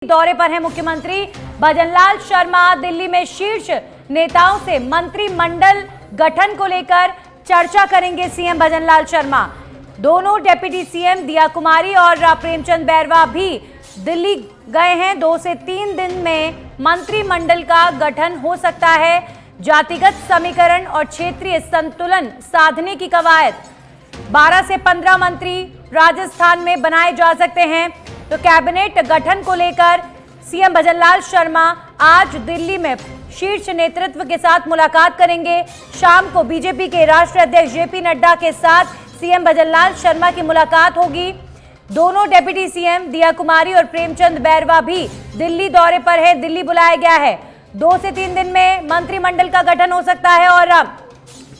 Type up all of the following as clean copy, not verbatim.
दौरे पर है मुख्यमंत्री भजनलाल शर्मा। दिल्ली में शीर्ष नेताओं से मंत्रिमंडल गठन को लेकर चर्चा करेंगे सीएम भजनलाल शर्मा। दोनों डिप्टी सीएम दिया कुमारी और प्रेमचंद बैरवा भी दिल्ली गए हैं। 2 से 3 दिन में मंत्रिमंडल का गठन हो सकता है। जातिगत समीकरण और क्षेत्रीय संतुलन साधने की कवायद। 12 से 15 मंत्री राजस्थान में बनाए जा सकते हैं। तो कैबिनेट गठन को लेकर सीएम भजनलाल शर्मा आज दिल्ली में शीर्ष नेतृत्व के साथ मुलाकात करेंगे। शाम को बीजेपी के राष्ट्रीय अध्यक्ष जेपी नड्डा के साथ सीएम भजनलाल शर्मा की मुलाकात होगी। दोनों डिप्टी सीएम दिया कुमारी और प्रेमचंद बैरवा भी दिल्ली दौरे पर है। दिल्ली बुलाया गया है। 2 से 3 दिन में मंत्रिमंडल का गठन हो सकता है और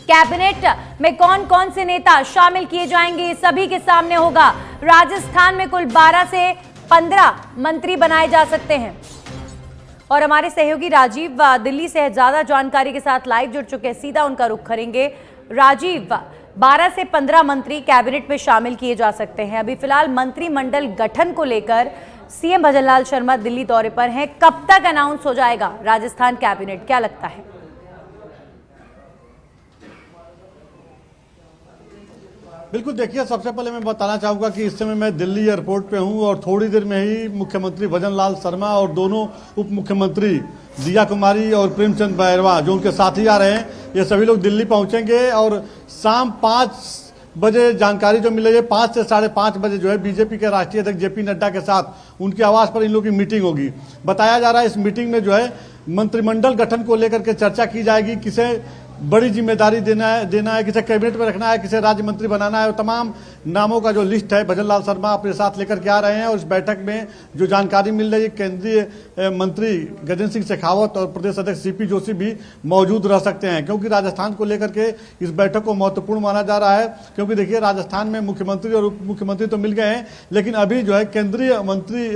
कैबिनेट में कौन कौन से नेता शामिल किए जाएंगे सभी के सामने होगा। राजस्थान में कुल 12 से 15 मंत्री बनाए जा सकते हैं और हमारे सहयोगी राजीव दिल्ली से ज्यादा जानकारी के साथ लाइव जुड़ चुके हैं। सीधा उनका रुख करेंगे। राजीव, 12 से 15 मंत्री कैबिनेट में शामिल किए जा सकते हैं। अभी फिलहाल मंत्रिमंडल गठन को लेकर सीएम भजनलाल शर्मा दिल्ली दौरे पर हैं। कब तक अनाउंस हो जाएगा राजस्थान कैबिनेट, क्या लगता है? बिल्कुल, देखिए, सबसे पहले मैं बताना चाहूँगा कि इस समय मैं दिल्ली एयरपोर्ट पे हूँ और थोड़ी देर में ही मुख्यमंत्री भजनलाल शर्मा और दोनों उप मुख्यमंत्री दिया कुमारी और प्रेमचंद बैरवा जो उनके साथी आ रहे हैं, ये सभी लोग दिल्ली पहुँचेंगे और शाम 5 बजे जानकारी जो मिलेगी 5 से 5:30 बजे जो है बीजेपी के राष्ट्रीय अध्यक्ष जेपी नड्डा के साथ उनके आवास पर इन लोगों की मीटिंग होगी। बताया जा रहा है इस मीटिंग में जो है मंत्रिमंडल गठन को लेकर के चर्चा की जाएगी। किसे बड़ी जिम्मेदारी देना है, किसे कैबिनेट में रखना है, किसे राज्य मंत्री बनाना है, और तमाम नामों का जो लिस्ट है भजनलाल शर्मा अपने साथ लेकर के आ रहे हैं। और इस बैठक में जो जानकारी मिल रही है, केंद्रीय मंत्री गजेंद्र सिंह शेखावत और प्रदेश अध्यक्ष सीपी जोशी भी मौजूद रह सकते हैं, क्योंकि राजस्थान को लेकर के इस बैठक को महत्वपूर्ण माना जा रहा है। क्योंकि देखिए, राजस्थान में मुख्यमंत्री और उप मुख्यमंत्री तो मिल गए हैं, लेकिन अभी जो है केंद्रीय मंत्री,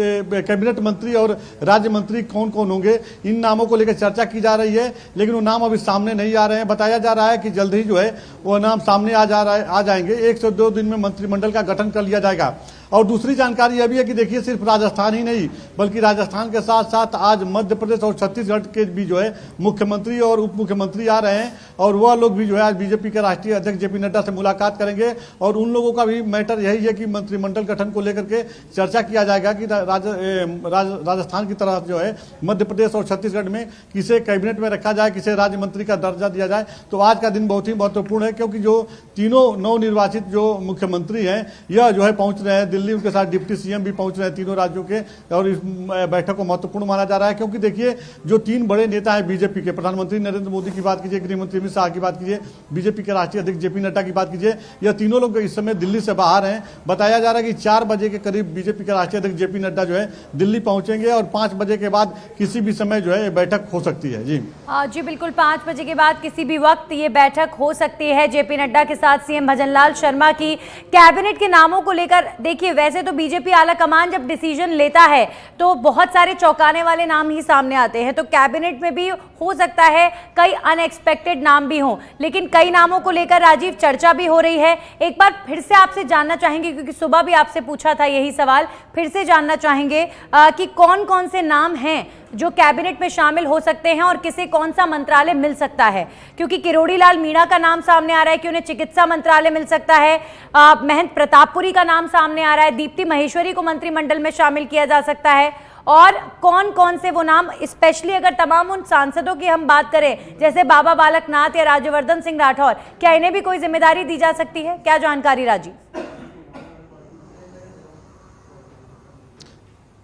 कैबिनेट मंत्री और राज्य मंत्री कौन कौन होंगे, इन नामों को लेकर चर्चा की जा रही है। लेकिन वो नाम अभी सामने नहीं आ रहे हैं। बताया जा रहा है कि जल्द ही जो है वो नाम सामने आ जाएंगे। 1 से 2 दिन में मंत्रिमंडल का गठन कर लिया जाएगा। और दूसरी जानकारी यह भी है कि देखिए, सिर्फ राजस्थान ही नहीं बल्कि राजस्थान के साथ साथ आज मध्य प्रदेश और छत्तीसगढ़ के भी जो है मुख्यमंत्री और उप मुख्यमंत्री आ रहे हैं और वह लोग भी जो है आज बीजेपी के राष्ट्रीय अध्यक्ष जेपी नड्डा से मुलाकात करेंगे। और उन लोगों का भी मैटर यही है कि मंत्रिमंडल गठन को लेकर के चर्चा किया जाएगा कि राजस्थान की तरह जो है मध्य प्रदेश और छत्तीसगढ़ में किसे कैबिनेट में रखा जाए, किसे राज्य मंत्री का दर्जा दिया जाए। तो आज का दिन बहुत ही महत्वपूर्ण है, क्योंकि जो तीनों नवनिर्वाचित जो मुख्यमंत्री हैं यह जो है पहुंच रहे हैं दिल्ली। उनके साथ डिप्टी सीएम भी पहुंच रहे हैं तीनों राज्यों के। और इस बैठक को महत्वपूर्ण माना जा रहा है, क्योंकि देखिए, जो 3 बड़े नेता हैं बीजेपी के, प्रधानमंत्री नरेंद्र मोदी की बात कीजिए, गृह मंत्री अमित शाह की बात कीजिए, बीजेपी के राष्ट्रीय अध्यक्ष जेपी नड्डा की बात कीजिए, यह तीनों लोग इस समय दिल्ली से बाहर हैं। बताया जा रहा है कि 4 बजे के करीब बीजेपी के राष्ट्रीय अध्यक्ष जेपी नड्डा जो है दिल्ली पहुंचेंगे और 5 बजे के बाद किसी भी समय जो है बैठक हो सकती है। जी बिल्कुल, 5 बजे के बाद किसी भी वक्त ये बैठक हो सकती है जेपी नड्डा के साथ सीएम भजनलाल शर्मा की। कैबिनेट के नामों को लेकर देखिए, वैसे तो बीजेपी आला कमान जब डिसीजन लेता है तो बहुत सारे चौंकाने वाले नाम ही सामने आते हैं। तो कैबिनेट में भी हो सकता है कई अनएक्सपेक्टेड नाम भी हों, लेकिन कई नामों को लेकर राजीव चर्चा भी हो रही है। एक बार फिर से आपसे जानना चाहेंगे, क्योंकि सुबह भी आपसे पूछा था यही सवाल, फिर से जानना चाहेंगे कि कौन कौन से नाम हैं जो कैबिनेट में शामिल हो सकते हैं और किसे कौन सा मंत्रालय मिल सकता है। क्योंकि किरोड़ी लाल मीणा का नाम सामने आ रहा है कि उन्हें चिकित्सा मंत्रालय मिल सकता है। महंत प्रतापपुरी का नाम सामने आ रहा है। दीप्ति महेश्वरी को मंत्रिमंडल में शामिल किया जा सकता है। और कौन कौन से वो नाम, स्पेशली अगर तमाम उन सांसदों की हम बात करें जैसे बाबा बालक नाथ या राज्यवर्धन सिंह राठौर, क्या इन्हें भी कोई जिम्मेदारी दी जा सकती है? क्या जानकारी राजीव?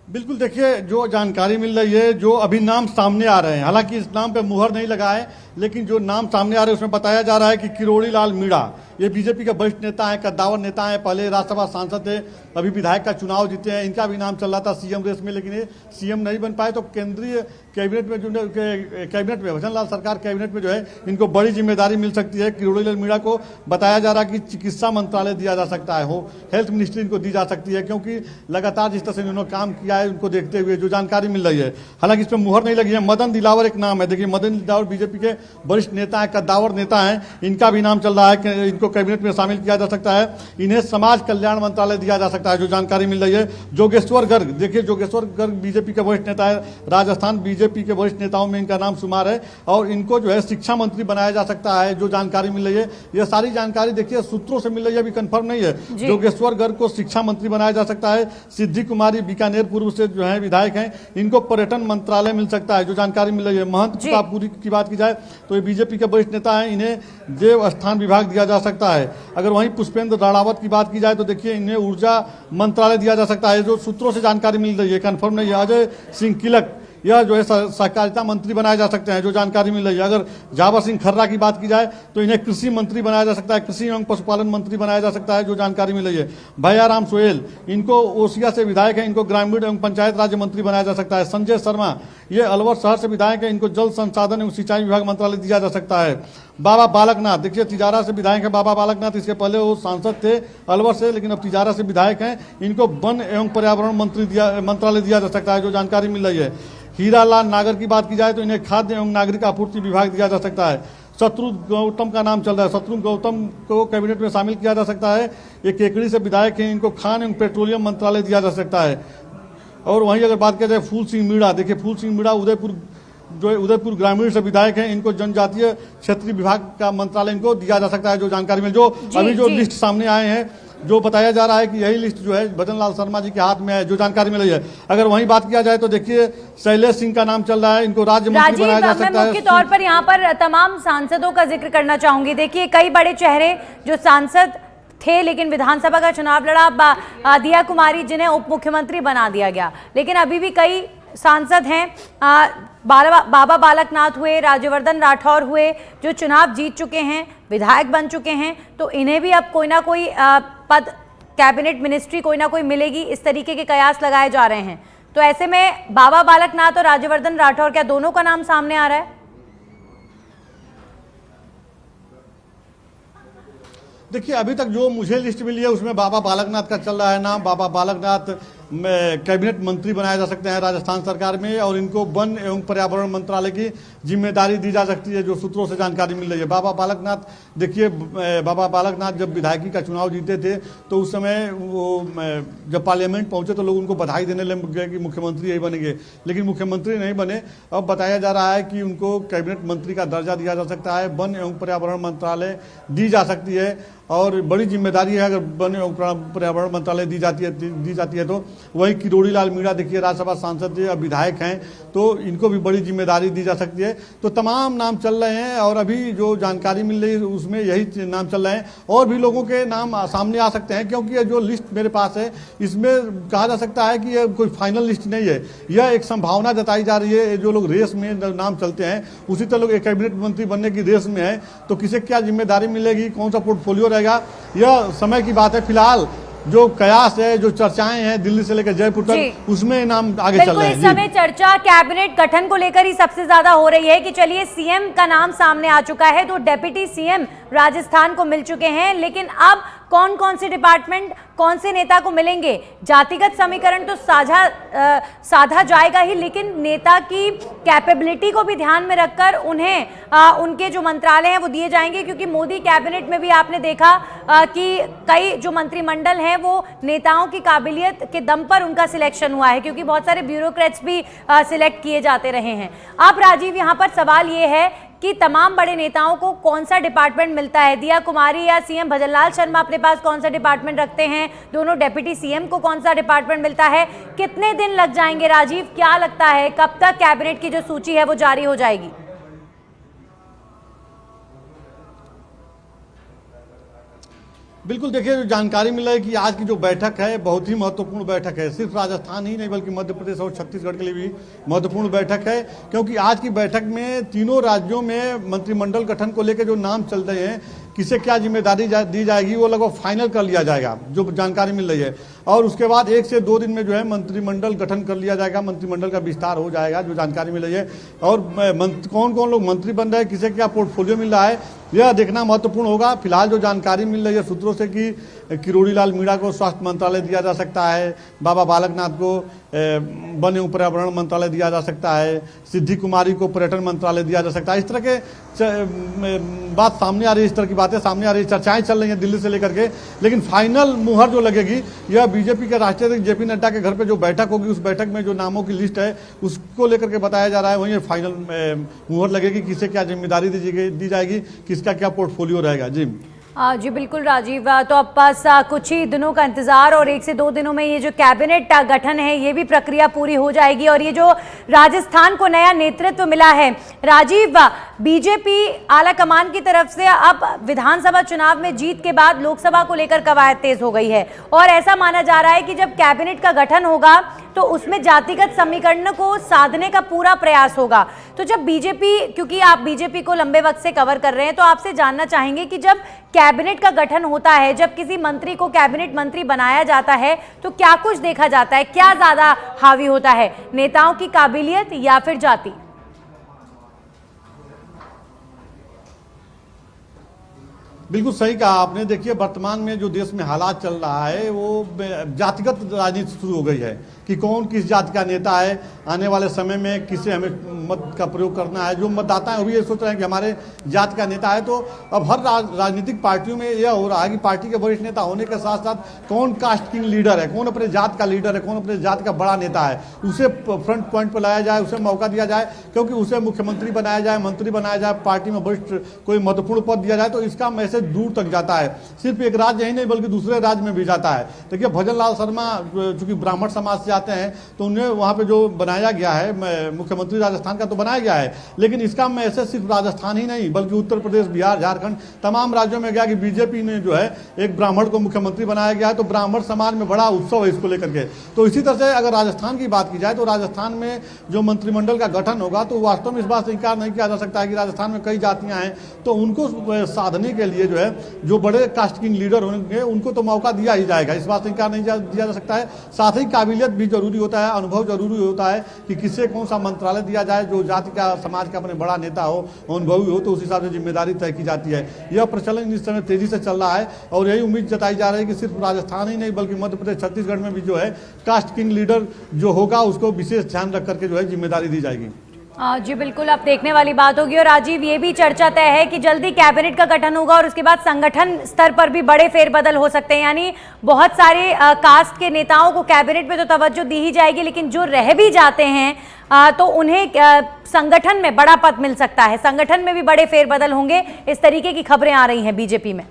बिल्कुल, देखिए, जो जानकारी मिल रही है, जो अभी नाम सामने आ रहे हैं, हालांकि इस नाम पे मुहर नहीं लगा है, लेकिन जो नाम सामने आ रहे हैं उसमें बताया जा रहा है कि किरोड़ी लाल मीणा, ये बीजेपी के वरिष्ठ नेता हैं, कद्दावर नेता हैं, पहले राज्यसभा सांसद थे, अभी विधायक का चुनाव जीते हैं। इनका भी नाम चल रहा था सीएम रेस में, लेकिन ये सीएम नहीं बन पाए। तो केंद्रीय कैबिनेट में जो कैबिनेट में भजनलाल सरकार कैबिनेट में जो है इनको बड़ी जिम्मेदारी मिल सकती है। किरोड़ी लाल मीणा को बताया जा रहा है कि चिकित्सा मंत्रालय दिया जा सकता है, हेल्थ मिनिस्ट्री इनको दी जा सकती है, क्योंकि लगातार जिस तरह से इन्होंने काम किया है उनको देखते हुए जो जानकारी मिल रही है। हालांकि इसमें मुहर नहीं लगी है। मदन दिलावर एक नाम है। देखिए, मदन दिलावर बीजेपी के वरिष्ठ नेता हैं, कद्दावर नेता हैं, इनका भी नाम चल रहा है कि इनको कैबिनेट में शामिल किया जा सकता है। इन्हें समाज कल्याण मंत्रालय दिया जा सकता है, जो जानकारी मिल रही है। जोगेश्वर गर्ग, देखिए जोगेश्वर गर्ग बीजेपी के वरिष्ठ नेता है, राजस्थान बीजेपी के वरिष्ठ नेताओं में इनका नाम शुमार है और इनको जो है शिक्षा मंत्री बनाया जा सकता है, जो जानकारी मिल रही है। यह सारी जानकारी देखिए सूत्रों से मिल रही है, अभी कंफर्म नहीं है। जोगेश्वर गर्ग को शिक्षा मंत्री बनाया जा सकता है। सिद्धि कुमारी बीकानेर पूर्व से जो है विधायक हैं, इनको पर्यटन मंत्रालय मिल सकता है, जो जानकारी मिल रही है। महंत प्रतापपुरी की बात की जाए तो ये बीजेपी के वरिष्ठ नेता हैं, इन्हें देव स्थान विभाग दिया जा सकता है। अगर वहीं पुष्पेंद्र राणावत की बात की जाए तो देखिए इन्हें ऊर्जा मंत्रालय दिया जा सकता है, जो सूत्रों से जानकारी मिल रही है, कंफर्म नहीं है। अजय सिंह किलक यह जो है सहकारिता मंत्री बनाए जा सकते हैं, जो जानकारी मिल रही है। अगर जावर सिंह खर्रा की बात की जाए तो इन्हें कृषि मंत्री बनाया जा सकता है, कृषि एवं पशुपालन मंत्री बनाया जा सकता है, जो जानकारी मिल रही है। भैयाराम सोहेल, इनको ओसिया से विधायक हैं, इनको ग्रामीण एवं पंचायत राज्य मंत्री बनाया जा सकता है। संजय शर्मा, ये अलवर शहर से विधायक हैं, इनको जल संसाधन एवं सिंचाई विभाग मंत्रालय दिया जा सकता है। बाबा बालकनाथ, देखिए तिजारा से विधायक हैं बाबा बालकनाथ, इसके पहले वो सांसद थे अलवर से, लेकिन अब तिजारा से विधायक हैं, इनको वन एवं पर्यावरण मंत्रालय दिया जा सकता है, जो जानकारी मिल रही है। हीरालाल नागर की बात की जाए तो इन्हें खाद्य एवं नागरिक आपूर्ति विभाग दिया जा सकता है। शत्रुघ्न गौतम का नाम चल रहा है, शत्रुघ्न गौतम को कैबिनेट में शामिल किया जा सकता है। ये केकड़ी से विधायक हैं, इनको खान एवं पेट्रोलियम मंत्रालय दिया जा सकता है। और वहीं अगर बात किया जाए फूल सिंह मीणा, देखिए फूल सिंह मीणा उदयपुर ग्रामीण से विधायक हैं, इनको जनजातीय क्षेत्रीय विभाग का मंत्रालय इनको दिया जा सकता है, जो जानकारी में अभी जो लिस्ट सामने आए हैं, जो बताया जा रहा है कि यही लिस्ट जो है भजन लाल शर्मा जी के हाथ में है, जो जानकारी मिल रही है। अगर वहीं बात किया जाए तो देखिए शैलेश सिंह का नाम चल रहा है, इनको राज्य मंत्री बनाया जा सकता है। मुख्य तौर पर यहाँ पर तमाम सांसदों का जिक्र करना चाहूंगी। देखिए कई बड़े चेहरे जो सांसद थे लेकिन विधानसभा का चुनाव लड़ा, दिया कुमारी जिन्हें उप मुख्यमंत्री बना दिया गया, लेकिन अभी भी कई सांसद हैं, बाबा बालकनाथ हुए, राज्यवर्धन राठौर हुए, जो चुनाव जीत चुके हैं, विधायक बन चुके हैं, तो इन्हें भी अब कोई ना कोई पद, कैबिनेट मिनिस्ट्री कोई ना कोई मिलेगी, इस तरीके के कयास लगाए जा रहे हैं। तो ऐसे में बाबा बालकनाथ और राज्यवर्धन राठौर, क्या दोनों का नाम सामने आ रहा है? देखिए अभी तक जो मुझे लिस्ट मिली है उसमें बाबा बालकनाथ का चल रहा है नाम। बाबा बालकनाथ कैबिनेट मंत्री बनाए जा सकते हैं राजस्थान सरकार में, और इनको वन एवं पर्यावरण मंत्रालय की जिम्मेदारी दी जा सकती है, जो सूत्रों से जानकारी मिल रही है। बाबा बालकनाथ, देखिए बाबा बालकनाथ जब विधायकी का चुनाव जीते थे तो उस समय वो जब पार्लियामेंट पहुंचे तो लोग उनको बधाई देने लग गए कि मुख्यमंत्री यही बनेंगे, लेकिन मुख्यमंत्री नहीं बने। अब बताया जा रहा है कि उनको कैबिनेट मंत्री का दर्जा दिया जा सकता है, वन एवं पर्यावरण मंत्रालय दी जा सकती है, और बड़ी जिम्मेदारी है अगर वन एवं पर्यावरण मंत्रालय दी जाती है तो। वहीं किरोड़ी लाल मीणा, देखिए राज्यसभा सांसद थे, अब विधायक हैं, तो इनको भी बड़ी जिम्मेदारी दी जा सकती है। तो तमाम नाम चल रहे हैं, और अभी जो जानकारी मिल रही है उसमें यही नाम चल रहे हैं, और भी लोगों के नाम सामने आ सकते हैं, क्योंकि ये जो लिस्ट मेरे पास है इसमें कहा जा सकता है कि ये कोई फाइनल लिस्ट नहीं है, यह एक संभावना जताई जा रही है। जो लोग रेस में नाम चलते हैं उसी तरह लोग एक कैबिनेट मंत्री बनने की रेस में है, तो किसे क्या जिम्मेदारी मिलेगी, कौन सा पोर्टफोलियो रहेगा, यह समय की बात है। फिलहाल जो कयास है, जो चर्चाएं हैं दिल्ली से लेकर जयपुर तक, उसमें नाम आगे चल रहे हैं। इस समय चर्चा कैबिनेट गठन को लेकर ही सबसे ज्यादा हो रही है कि चलिए सीएम का नाम सामने आ चुका है, तो डेप्यूटी सीएम राजस्थान को मिल चुके हैं, लेकिन अब कौन कौन से डिपार्टमेंट कौन से नेता को मिलेंगे? जातिगत समीकरण तो साधा जाएगा ही, लेकिन नेता की कैपेबिलिटी को भी ध्यान में रखकर उन्हें उनके जो मंत्रालय हैं वो दिए जाएंगे, क्योंकि मोदी कैबिनेट में भी आपने देखा कि कई जो मंत्रिमंडल हैं वो नेताओं की काबिलियत के दम पर उनका सिलेक्शन हुआ है, क्योंकि बहुत सारे ब्यूरोक्रेट्स भी सिलेक्ट किए जाते रहे हैं। अब राजीव, यहाँ पर सवाल ये है कि तमाम बड़े नेताओं को कौन सा डिपार्टमेंट मिलता है? दिया कुमारी या सीएम भजनलाल शर्मा अपने पास कौन सा डिपार्टमेंट रखते हैं? दोनों डेप्यूटी सीएम को कौन सा डिपार्टमेंट मिलता है? कितने दिन लग जाएंगे राजीव, क्या लगता है कब तक कैबिनेट की जो सूची है वो जारी हो जाएगी? बिल्कुल, देखिए जो जानकारी मिल रही है कि आज की जो बैठक है बहुत ही महत्वपूर्ण बैठक है, सिर्फ राजस्थान ही नहीं बल्कि मध्य प्रदेश और छत्तीसगढ़ के लिए भी महत्वपूर्ण बैठक है, क्योंकि आज की बैठक में तीनों राज्यों में मंत्रिमंडल गठन को लेकर जो नाम चल रहे हैं, किसे क्या जिम्मेदारी दी जाएगी वो लगभग फाइनल कर लिया जाएगा, जो जानकारी मिल रही है। और उसके बाद 1 से 2 दिन में जो है मंत्रिमंडल गठन कर लिया जाएगा, मंत्रिमंडल का विस्तार हो जाएगा, जो जानकारी मिल रही है। और कौन कौन लोग मंत्री बन रहे हैं, किसे क्या पोर्टफोलियो मिल रहा है, यह देखना महत्वपूर्ण होगा। फिलहाल जो जानकारी मिल रही है सूत्रों से कि किरोड़ी लाल मीणा को स्वास्थ्य मंत्रालय दिया जा सकता है, बाबा बालकनाथ को वन एवं पर्यावरण मंत्रालय दिया जा सकता है, सिद्धि कुमारी को पर्यटन मंत्रालय दिया जा सकता है। इस तरह के बात सामने आ रही है, इस तरह की बातें सामने आ रही है, चर्चाएं चल रही हैं दिल्ली से लेकर के। लेकिन फाइनल मुहर जो लगेगी यह बीजेपी के राष्ट्रीय अध्यक्ष जेपी नड्डा के घर पे जो बैठक होगी, उस बैठक में जो नामों की लिस्ट है उसको लेकर के बताया जा रहा है, वहीं फाइनल मुहर लगेगी, किसे क्या जिम्मेदारी दी जाएगी, किसका क्या पोर्टफोलियो रहेगा। जी जी बिल्कुल राजीव, तो अब बस कुछ ही दिनों का इंतजार और 1 से 2 दिनों में ये जो कैबिनेट गठन है ये भी प्रक्रिया पूरी हो जाएगी। और ये जो राजस्थान को नया नेतृत्व मिला है राजीव, बीजेपी आला कमान की तरफ से अब विधानसभा चुनाव में जीत के बाद लोकसभा को लेकर कवायद तेज हो गई है और ऐसा माना जा रहा है कि जब कैबिनेट का गठन होगा तो उसमें जातिगत समीकरण को साधने का पूरा प्रयास होगा। तो जब बीजेपी, क्योंकि आप बीजेपी को लंबे वक्त से कवर कर रहे हैं, तो आपसे जानना चाहेंगे कि जब कैबिनेट का गठन होता है, जब किसी मंत्री को कैबिनेट मंत्री बनाया जाता है तो क्या कुछ देखा जाता है, क्या ज्यादा हावी होता है, नेताओं की काबिलियत या फिर जाति? बिल्कुल सही कहा आपने। देखिए वर्तमान में जो देश में हालात चल रहा है वो जातिगत राजनीति शुरू हो गई है कि कौन किस जाति का नेता है, आने वाले समय में किसे हमें मत का प्रयोग करना है। जो मतदाता है वो भी ये सोच रहे हैं कि हमारे जाति का नेता है। तो अब हर राजनीतिक पार्टियों में यह हो रहा है कि पार्टी के वरिष्ठ नेता होने के साथ साथ कौन कास्ट किंग लीडर है, कौन अपने जात का लीडर है, कौन अपने जात का बड़ा नेता है, उसे फ्रंट पॉइंट पर लाया जाए, उसे मौका दिया जाए, क्योंकि उसे मुख्यमंत्री बनाया जाए, मंत्री बनाया जाए, पार्टी में वरिष्ठ कोई महत्वपूर्ण पद दिया जाए तो इसका मैसेज दूर तक जाता है। सिर्फ एक राज्य ही नहीं बल्कि दूसरे राज्य में भी जाता है। देखिए भजन लाल शर्मा चूंकि ब्राह्मण समाज से आते हैं तो उन्हें वहां पे जो बनाया गया है मुख्यमंत्री राजस्थान का तो बनाया गया है, लेकिन इसका मैसेज सिर्फ राजस्थान ही नहीं बल्कि उत्तर प्रदेश, बिहार, झारखंड तमाम राज्यों में गया कि बीजेपी ने जो है एक ब्राह्मण को मुख्यमंत्री बनाया गया है। तो ब्राह्मण समाज में बड़ा उत्सव है इसको लेकर के। तो इसी तरह से अगर राजस्थान की बात की जाए तो राजस्थान में जो मंत्रिमंडल का गठन होगा तो वास्तव में इस बात से इनकार नहीं किया जा सकता है कि राजस्थान में कई जातियां हैं, तो उनको साधने के लिए जो है जो बड़े कास्ट किंग लीडर होंगे उनको तो मौका दिया ही जाएगा, इस बात से इनकार नहीं दिया जा सकता है। साथ ही काबिलियत भी जरूरी होता है, अनुभव जरूरी होता है कि किसे कौन सा मंत्रालय दिया जाए, जो जाति का समाज का अपने बड़ा नेता हो, अनुभवी हो, तो उस हिसाब से जिम्मेदारी तय की जाती है। यह प्रचलन इस समय तेजी से चल रहा है और यही उम्मीद जताई जा रही है कि सिर्फ राजस्थान ही नहीं बल्कि मध्य प्रदेश, छत्तीसगढ़ में भी जो है कास्ट किंग लीडर जो होगा उसको विशेष ध्यान रख करके जो है जिम्मेदारी दी जाएगी। जी बिल्कुल, अब देखने वाली बात होगी। और राजीव, ये भी चर्चा तय है कि जल्दी कैबिनेट का गठन होगा और उसके बाद संगठन स्तर पर भी बड़े फेरबदल हो सकते हैं, यानी बहुत सारे कास्ट के नेताओं को कैबिनेट में तो तवज्जो दी ही जाएगी, लेकिन जो रह भी जाते हैं तो उन्हें संगठन में बड़ा पद मिल सकता है, संगठन में भी बड़े फेरबदल होंगे। इस तरीके की खबरें आ रही हैं बीजेपी में।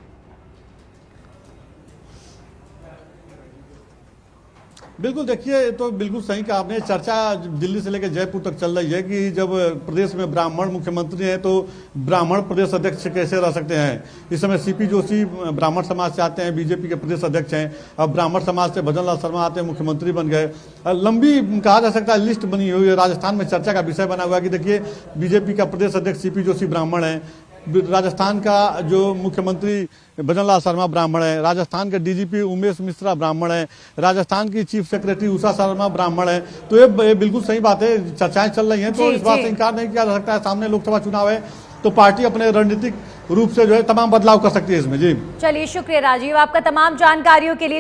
बिल्कुल, देखिए तो बिल्कुल सही कहा आपने। चर्चा दिल्ली से लेकर जयपुर तक चल रही है कि जब प्रदेश में ब्राह्मण मुख्यमंत्री हैं तो ब्राह्मण प्रदेश अध्यक्ष कैसे रह सकते हैं। इस समय सीपी जोशी ब्राह्मण समाज से आते हैं, बीजेपी के प्रदेश अध्यक्ष हैं। अब ब्राह्मण समाज से भजन लाल शर्मा आते हैं, मुख्यमंत्री बन गए। लंबी कहा जा सकता है लिस्ट बनी हुई है, राजस्थान में चर्चा का विषय बना हुआ है कि देखिए बीजेपी का प्रदेश अध्यक्ष सीपी जोशी ब्राह्मण है, राजस्थान का जो मुख्यमंत्री भजन लाल शर्मा ब्राह्मण है, राजस्थान के डीजीपी उमेश मिश्रा ब्राह्मण है, राजस्थान की चीफ सेक्रेटरी उषा शर्मा ब्राह्मण है। तो ये बिल्कुल सही बात है, चर्चाएं चल रही हैं, तो इस बात से इनकार नहीं किया जा सकता है। सामने लोकसभा चुनाव है तो पार्टी अपने रणनीतिक रूप से जो है तमाम बदलाव कर सकती है इसमें। जी चलिए, शुक्रिया राजीव आपका तमाम जानकारियों के लिए।